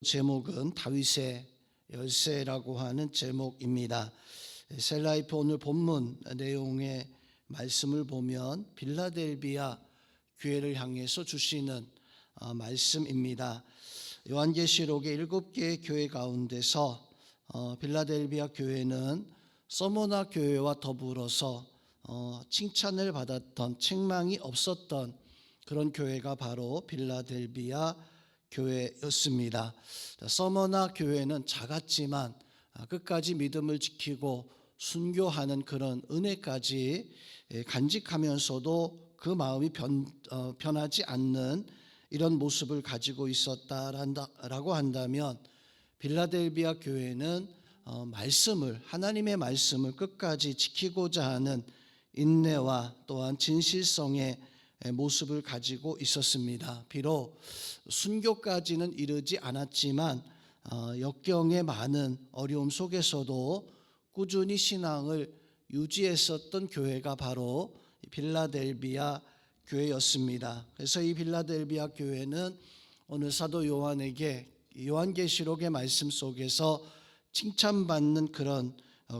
제목은 다윗의 열쇠라고 하는 제목입니다. 셀라이프 오늘 본문 내용의 말씀을 보면 빌라델비아 교회를 향해서 주시는 말씀입니다. 요한계시록의 7개의 교회 가운데서 빌라델비아 교회는 서모나 교회와 더불어서 칭찬을 받았던, 책망이 없었던 그런 교회가 바로 빌라델비아 교회였습니다. 서머나 교회는 작았지만 끝까지 믿음을 지키고 순교하는 그런 은혜까지 간직하면서도 그 마음이 변하지 않는 이런 모습을 가지고 있었다라고 한다면, 빌라델비아 교회는 하나님의 말씀을 끝까지 지키고자 하는 인내와 또한 진실성의 모습을 가지고 있었습니다. 비록 순교까지는 이르지 않았지만 역경의 많은 어려움 속에서도 꾸준히 신앙을 유지했었던 교회가 바로 빌라델비아 교회였습니다. 그래서 이 빌라델비아 교회는 오늘 사도 요한에게 요한계시록의 말씀 속에서 칭찬받는 그런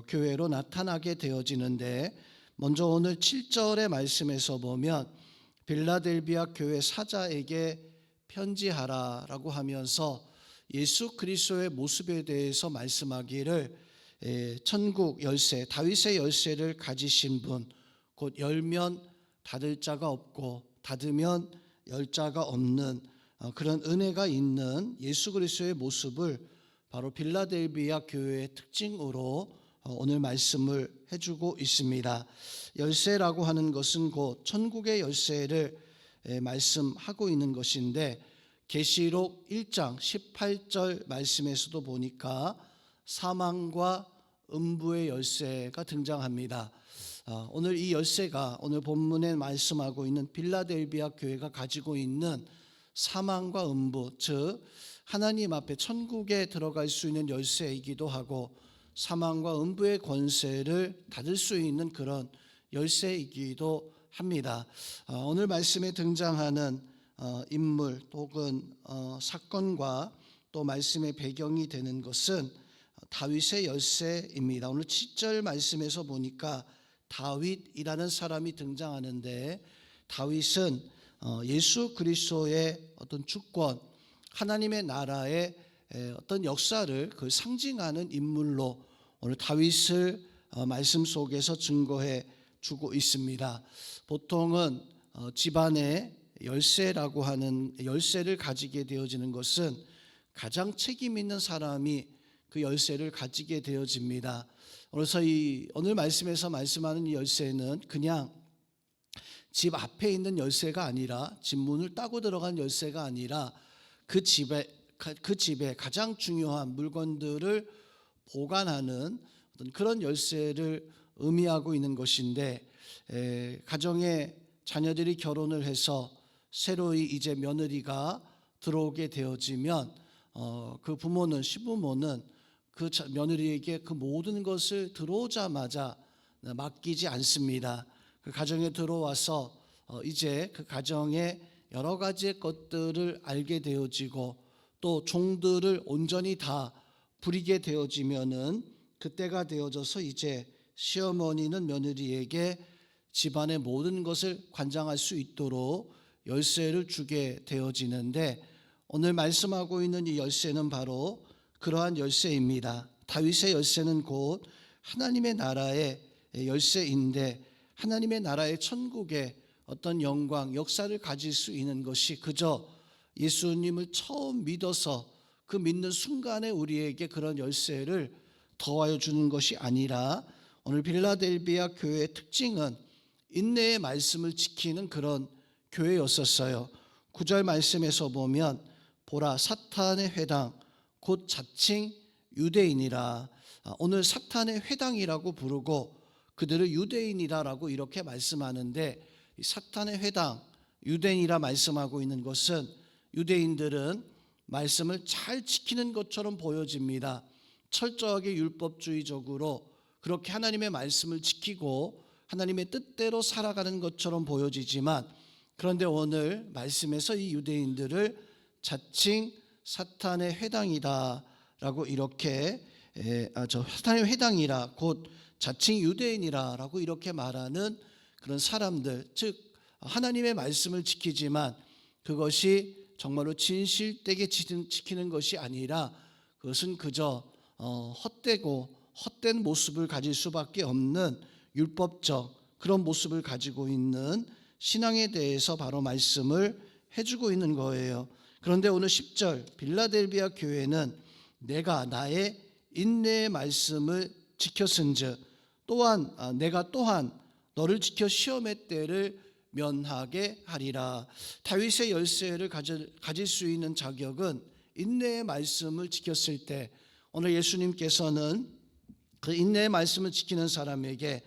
교회로 나타나게 되어지는데, 먼저 오늘 7절의 말씀에서 보면 빌라델비아 교회 사자에게 편지하라라고 하면서 예수 그리스도의 모습에 대해서 말씀하기를, 천국 열쇠, 다윗의 열쇠를 가지신 분, 곧 열면 닫을 자가 없고 닫으면 열 자가 없는 그런 은혜가 있는 예수 그리스도의 모습을 바로 빌라델비아 교회의 특징으로 오늘 말씀을 해주고 있습니다. 열쇠라고 하는 것은 곧 천국의 열쇠를 말씀하고 있는 것인데, 계시록 1장 18절 말씀에서도 보니까 사망과 음부의 열쇠가 등장합니다. 오늘 이 열쇠가 오늘 본문에 말씀하고 있는 빌라델비아 교회가 가지고 있는 사망과 음부, 즉 하나님 앞에 천국에 들어갈 수 있는 열쇠이기도 하고 사망과 음부의 권세를 닫을 수 있는 그런 열쇠이기도 합니다. 오늘 말씀에 등장하는 인물 혹은 사건과 또 말씀의 배경이 되는 것은 다윗의 열쇠입니다. 오늘 7절 말씀에서 보니까 다윗이라는 사람이 등장하는데, 다윗은 예수 그리스도의 어떤 주권, 하나님의 나라의 어떤 역사를 그 상징하는 인물로 오늘 다윗을 말씀 속에서 증거해 주고 있습니다. 보통은 집안의 열쇠라고 하는 열쇠를 가지게 되어지는 것은 가장 책임 있는 사람이 그 열쇠를 가지게 되어집니다. 그래서 오늘 말씀에서 말씀하는 이 열쇠는 그냥 집 앞에 있는 열쇠가 아니라, 집 문을 따고 들어간 열쇠가 아니라 그 집에 가장 중요한 물건들을 보관하는 어떤 그런 열쇠를 의미하고 있는 것인데, 가정에 자녀들이 결혼을 해서 새로이 이제 며느리가 들어오게 되어지면 그 부모는, 시부모는 그 며느리에게 그 모든 것을 들어오자마자 맡기지 않습니다. 그 가정에 들어와서 이제 그 가정의 여러 가지 것들을 알게 되어지고 또 종들을 온전히 다 부리게 되어지면은 그때가 되어져서 이제 시어머니는 며느리에게 집안의 모든 것을 관장할 수 있도록 열쇠를 주게 되어지는데, 오늘 말씀하고 있는 이 열쇠는 바로 그러한 열쇠입니다. 다윗의 열쇠는 곧 하나님의 나라의 열쇠인데, 하나님의 나라의 천국의 어떤 영광, 역사를 가질 수 있는 것이 그저 예수님을 처음 믿어서 그 믿는 순간에 우리에게 그런 열쇠를 더하여 주는 것이 아니라, 오늘 빌라델비아 교회의 특징은 인내의 말씀을 지키는 그런 교회였었어요. 9절 말씀에서 보면 보라 사탄의 회당 곧 자칭 유대인이라, 오늘 사탄의 회당이라고 부르고 그들을 유대인이라고 이렇게 말씀하는데, 사탄의 회당, 유대인이라 말씀하고 있는 것은 유대인들은 말씀을 잘 지키는 것처럼 보여집니다. 철저하게 율법주의적으로 그렇게 하나님의 말씀을 지키고 하나님의 뜻대로 살아가는 것처럼 보여지지만, 그런데 오늘 말씀에서 이 유대인들을 자칭 사탄의 회당이다라고 이렇게 사탄의 회당이라 곧 자칭 유대인이라라고 이렇게 말하는 그런 사람들, 즉 하나님의 말씀을 지키지만 그것이 정말로 진실되게 지키는 것이 아니라 그것은 그저 헛되고 헛된 모습을 가질 수밖에 없는 율법적 그런 모습을 가지고 있는 신앙에 대해서 바로 말씀을 해주고 있는 거예요. 그런데 오늘 10절 빌라델비아 교회는 내가 나의 인내의 말씀을 지켰은즉 또한 내가 또한 너를 지켜 시험의 때를 면하게 하리라. 다윗의 열쇠를 가질 수 있는 자격은 인내의 말씀을 지켰을 때, 오늘 예수님께서는 그 인내의 말씀을 지키는 사람에게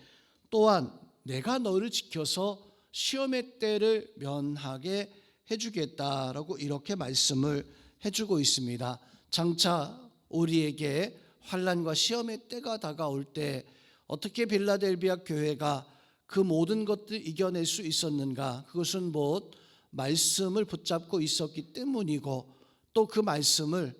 또한 내가 너를 지켜서 시험의 때를 면하게 해주겠다라고 이렇게 말씀을 해주고 있습니다. 장차 우리에게 환난과 시험의 때가 다가올 때 어떻게 빌라델비아 교회가 그 모든 것들 이겨낼 수 있었는가? 그것은 곧 말씀을 붙잡고 있었기 때문이고 또 그 말씀을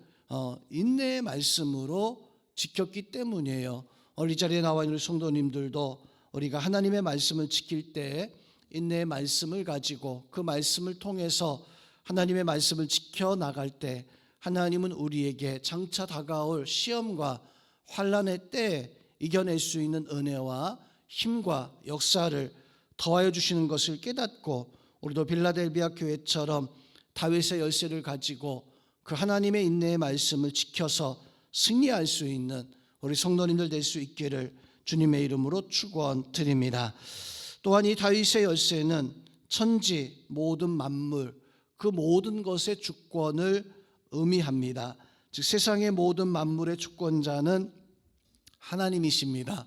인내의 말씀으로 지켰기 때문이에요. 오늘 이 자리에 나와 있는 성도님들도 우리가 하나님의 말씀을 지킬 때 인내의 말씀을 가지고 그 말씀을 통해서 하나님의 말씀을 지켜나갈 때 하나님은 우리에게 장차 다가올 시험과 환난의 때에 이겨낼 수 있는 은혜와 힘과 역사를 더하여 주시는 것을 깨닫고 우리도 빌라델비아 교회처럼 다윗의 열쇠를 가지고 그 하나님의 인내의 말씀을 지켜서 승리할 수 있는 우리 성도님들 될 수 있기를 주님의 이름으로 축원드립니다. 또한 이 다윗의 열쇠는 천지 모든 만물 그 모든 것의 주권을 의미합니다. 즉 세상의 모든 만물의 주권자는 하나님이십니다.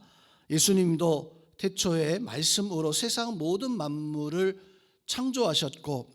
예수님도 태초에 말씀으로 세상 모든 만물을 창조하셨고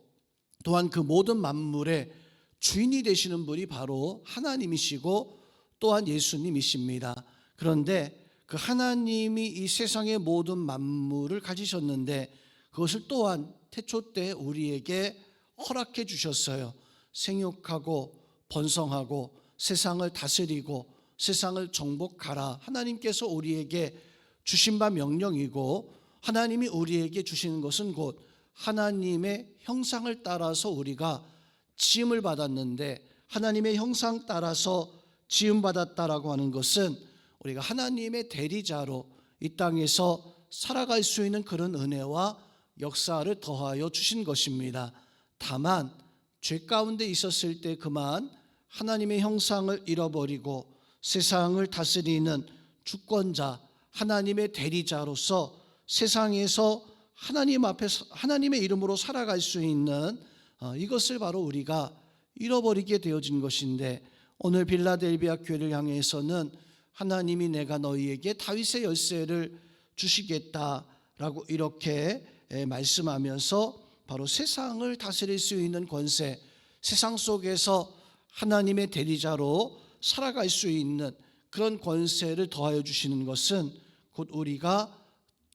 또한 그 모든 만물의 주인이 되시는 분이 바로 하나님이시고 또한 예수님이십니다. 그런데 그 하나님이 이 세상의 모든 만물을 가지셨는데 그것을 또한 태초 때 우리에게 허락해 주셨어요. 생육하고 번성하고 세상을 다스리고 세상을 정복하라. 하나님께서 우리에게 주신 바 명령이고 하나님이 우리에게 주시는 것은 곧 하나님의 형상을 따라서 우리가 지음을 받았는데 하나님의 형상 따라서 지음 받았다라고 하는 것은 우리가 하나님의 대리자로 이 땅에서 살아갈 수 있는 그런 은혜와 역사를 더하여 주신 것입니다. 다만 죄 가운데 있었을 때 그만 하나님의 형상을 잃어버리고 세상을 다스리는 주권자 하나님의 대리자로서 세상에서 하나님 앞에서 하나님의 이름으로 살아갈 수 있는 이것을 바로 우리가 잃어버리게 되어진 것인데 오늘 빌라델비아 교회를 향해서는 하나님이 내가 너희에게 다윗의 열쇠를 주시겠다라고 이렇게 말씀하면서 바로 세상을 다스릴 수 있는 권세, 세상 속에서 하나님의 대리자로 살아갈 수 있는 그런 권세를 더하여 주시는 것은 곧 우리가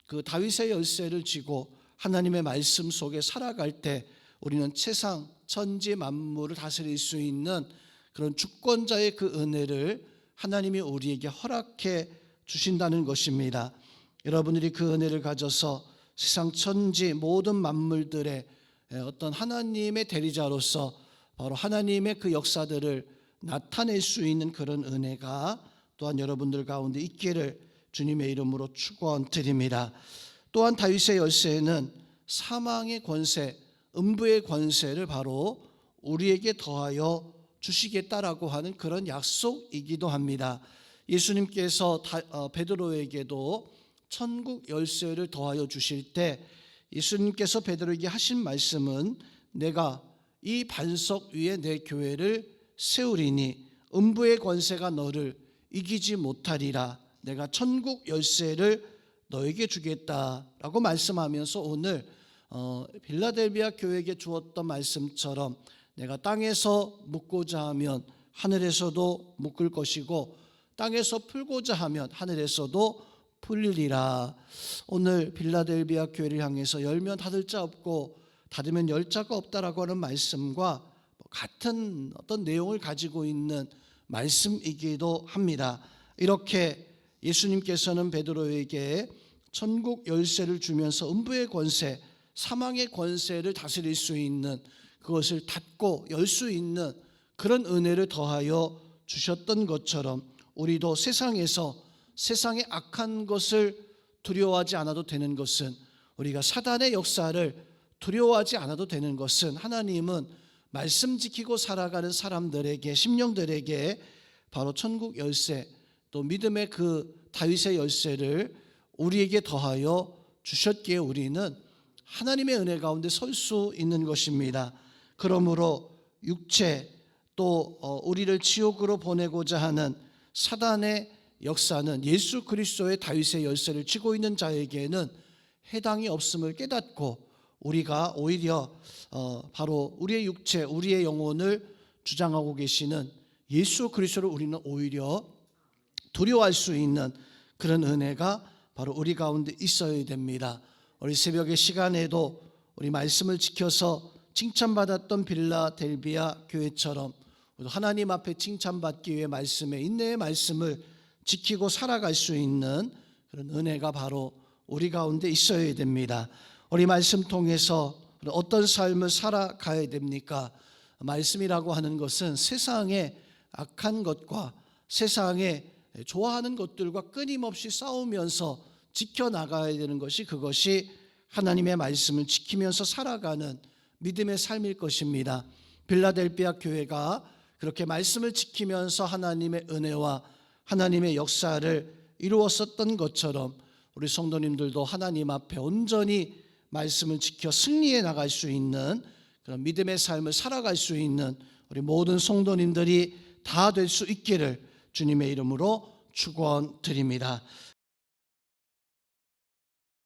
그 다윗의 열쇠를 쥐고 하나님의 말씀 속에 살아갈 때 우리는 세상 천지 만물을 다스릴 수 있는 그런 주권자의 그 은혜를 하나님이 우리에게 허락해 주신다는 것입니다. 여러분들이 그 은혜를 가져서 세상 천지 모든 만물들의 어떤 하나님의 대리자로서 바로 하나님의 그 역사들을 나타낼 수 있는 그런 은혜가 또한 여러분들 가운데 있기를 주님의 이름으로 축원드립니다. 또한 다윗의 열쇠는 사망의 권세, 음부의 권세를 바로 우리에게 더하여 주시겠다라고 하는 그런 약속이기도 합니다. 예수님께서 베드로에게도 천국 열쇠를 더하여 주실 때 예수님께서 베드로에게 하신 말씀은 내가 이 반석 위에 내 교회를 세우리니 음부의 권세가 너를 이기지 못하리라. 내가 천국 열쇠를 너에게 주겠다라고 말씀하면서 오늘 빌라델비아 교회에게 주었던 말씀처럼 내가 땅에서 묶고자 하면 하늘에서도 묶을 것이고 땅에서 풀고자 하면 하늘에서도 풀리리라. 오늘 빌라델비아 교회를 향해서 열면 닫을 자 없고 닫으면 열 자가 없다라고 하는 말씀과 같은 어떤 내용을 가지고 있는 말씀이기도 합니다. 이렇게 예수님께서는 베드로에게 천국 열쇠를 주면서 음부의 권세, 사망의 권세를 다스릴 수 있는, 그것을 닫고 열 수 있는 그런 은혜를 더하여 주셨던 것처럼 우리도 세상에서 세상의 악한 것을 두려워하지 않아도 되는 것은, 우리가 사단의 역사를 두려워하지 않아도 되는 것은, 하나님은 말씀 지키고 살아가는 사람들에게, 심령들에게 바로 천국 열쇠, 또 믿음의 그 다윗의 열쇠를 우리에게 더하여 주셨기에 우리는 하나님의 은혜 가운데 설 수 있는 것입니다. 그러므로 육체, 또 우리를 지옥으로 보내고자 하는 사단의 역사는 예수 그리스도의 다윗의 열쇠를 쥐고 있는 자에게는 해당이 없음을 깨닫고, 우리가 오히려 바로 우리의 육체, 우리의 영혼을 주장하고 계시는 예수 그리스도를 우리는 오히려 두려워할 수 있는 그런 은혜가 바로 우리 가운데 있어야 됩니다. 우리 새벽의 시간에도 우리 말씀을 지켜서 칭찬받았던 빌라델비아 교회처럼 하나님 앞에 칭찬받기 위해 말씀에, 인내의 말씀을 지키고 살아갈 수 있는 그런 은혜가 바로 우리 가운데 있어야 됩니다. 우리 말씀 통해서 어떤 삶을 살아가야 됩니까? 말씀이라고 하는 것은 세상의 악한 것과 세상에 좋아하는 것들과 끊임없이 싸우면서 지켜나가야 되는 것이, 그것이 하나님의 말씀을 지키면서 살아가는 믿음의 삶일 것입니다. 빌라델비아 교회가 그렇게 말씀을 지키면서 하나님의 은혜와 하나님의 역사를 이루었었던 것처럼 우리 성도님들도 하나님 앞에 온전히 말씀을 지켜 승리해 나갈 수 있는 그런 믿음의 삶을 살아갈 수 있는 우리 모든 성도님들이 다 될 수 있기를 주님의 이름으로 축원드립니다.